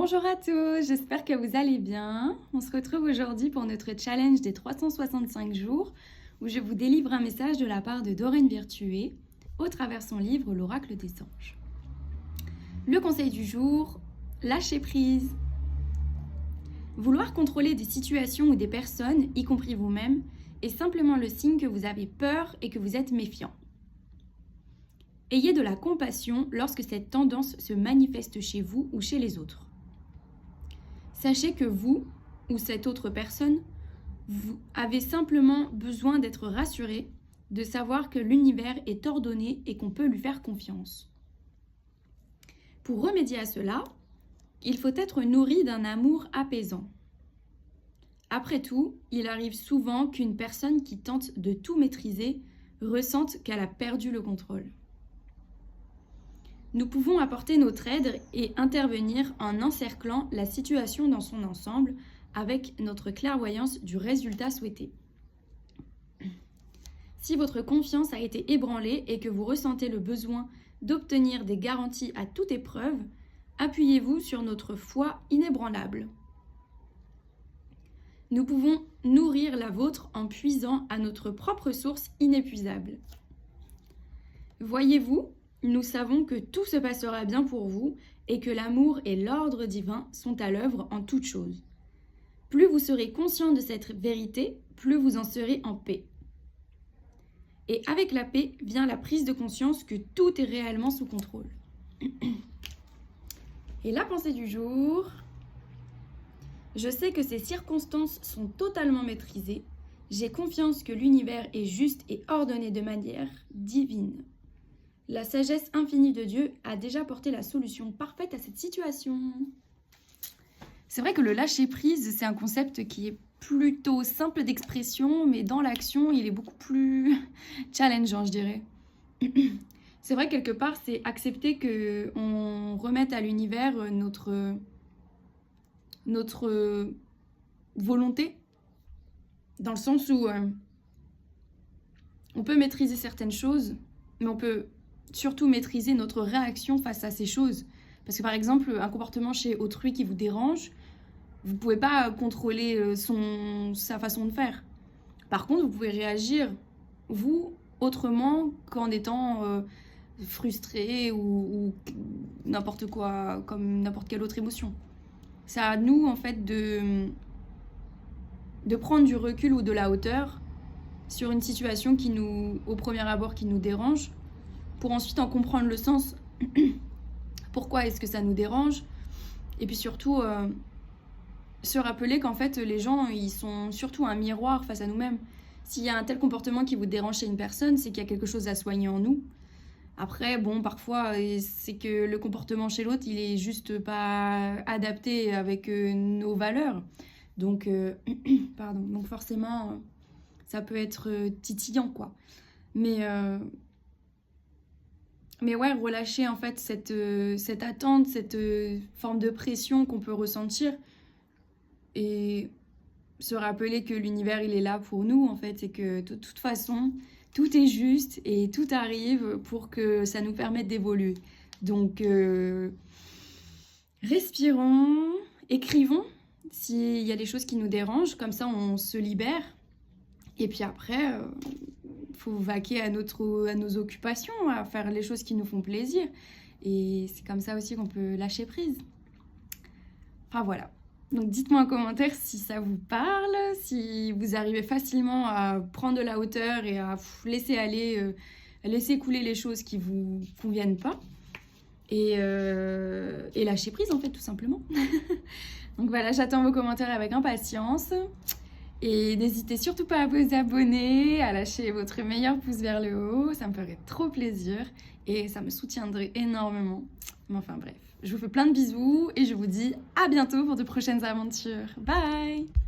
Bonjour à tous, j'espère que vous allez bien. On se retrouve aujourd'hui pour notre challenge des 365 jours où je vous délivre un message de la part de Doreen Virtué au travers son livre L'Oracle des Anges. Le conseil du jour, lâcher prise. Vouloir contrôler des situations ou des personnes, y compris vous-même, est simplement le signe que vous avez peur et que vous êtes méfiant. Ayez de la compassion lorsque cette tendance se manifeste chez vous ou chez les autres. Sachez que vous, ou cette autre personne, vous avez simplement besoin d'être rassuré, de savoir que l'univers est ordonné et qu'on peut lui faire confiance. Pour remédier à cela, il faut être nourri d'un amour apaisant. Après tout, il arrive souvent qu'une personne qui tente de tout maîtriser ressente qu'elle a perdu le contrôle. Nous pouvons apporter notre aide et intervenir en encerclant la situation dans son ensemble avec notre clairvoyance du résultat souhaité. Si votre confiance a été ébranlée et que vous ressentez le besoin d'obtenir des garanties à toute épreuve, appuyez-vous sur notre foi inébranlable. Nous pouvons nourrir la vôtre en puisant à notre propre source inépuisable. Voyez-vous, nous savons que tout se passera bien pour vous et que l'amour et l'ordre divin sont à l'œuvre en toutes choses. Plus vous serez conscient de cette vérité, plus vous en serez en paix. Et avec la paix vient la prise de conscience que tout est réellement sous contrôle. Et la pensée du jour. Je sais que ces circonstances sont totalement maîtrisées. J'ai confiance que l'univers est juste et ordonné de manière divine. La sagesse infinie de Dieu a déjà porté la solution parfaite à cette situation. C'est vrai que le lâcher-prise, c'est un concept qui est plutôt simple d'expression, mais dans l'action, il est beaucoup plus challengeant, je dirais. C'est vrai, quelque part, c'est accepter qu'on remette à l'univers notre volonté, dans le sens où on peut maîtriser certaines choses, mais on peut surtout maîtriser notre réaction face à ces choses. Parce que par exemple, un comportement chez autrui qui vous dérange, vous ne pouvez pas contrôler sa façon de faire. Par contre, vous pouvez réagir, vous, autrement qu'en étant frustré ou n'importe quoi, comme n'importe quelle autre émotion. C'est à nous, en fait, de prendre du recul ou de la hauteur sur une situation qui nous, au premier abord, qui nous dérange, pour ensuite en comprendre le sens. Pourquoi est-ce que ça nous dérange? Et puis surtout, se rappeler qu'en fait, les gens, ils sont surtout un miroir face à nous-mêmes. S'il y a un tel comportement qui vous dérange chez une personne, c'est qu'il y a quelque chose à soigner en nous. Après, bon, parfois, c'est que le comportement chez l'autre, il est juste pas adapté avec nos valeurs. Donc, pardon. Donc forcément, ça peut être titillant, quoi. Mais ouais, relâcher en fait cette attente, cette forme de pression qu'on peut ressentir et se rappeler que l'univers, il est là pour nous, en fait, et que de toute façon, tout est juste et tout arrive pour que ça nous permette d'évoluer. Donc, respirons, écrivons s'il y a des choses qui nous dérangent, comme ça on se libère. Et puis après, faut vaquer à nos occupations, à faire les choses qui nous font plaisir. Et c'est comme ça aussi qu'on peut lâcher prise. Enfin voilà. Donc dites-moi en commentaire si ça vous parle, si vous arrivez facilement à prendre de la hauteur et à laisser aller, laisser couler les choses qui vous conviennent pas. Et lâcher prise en fait, tout simplement. Donc voilà, j'attends vos commentaires avec impatience. Et n'hésitez surtout pas à vous abonner, à lâcher votre meilleur pouce vers le haut, ça me ferait trop plaisir et ça me soutiendrait énormément. Mais enfin bref, je vous fais plein de bisous et je vous dis à bientôt pour de prochaines aventures. Bye!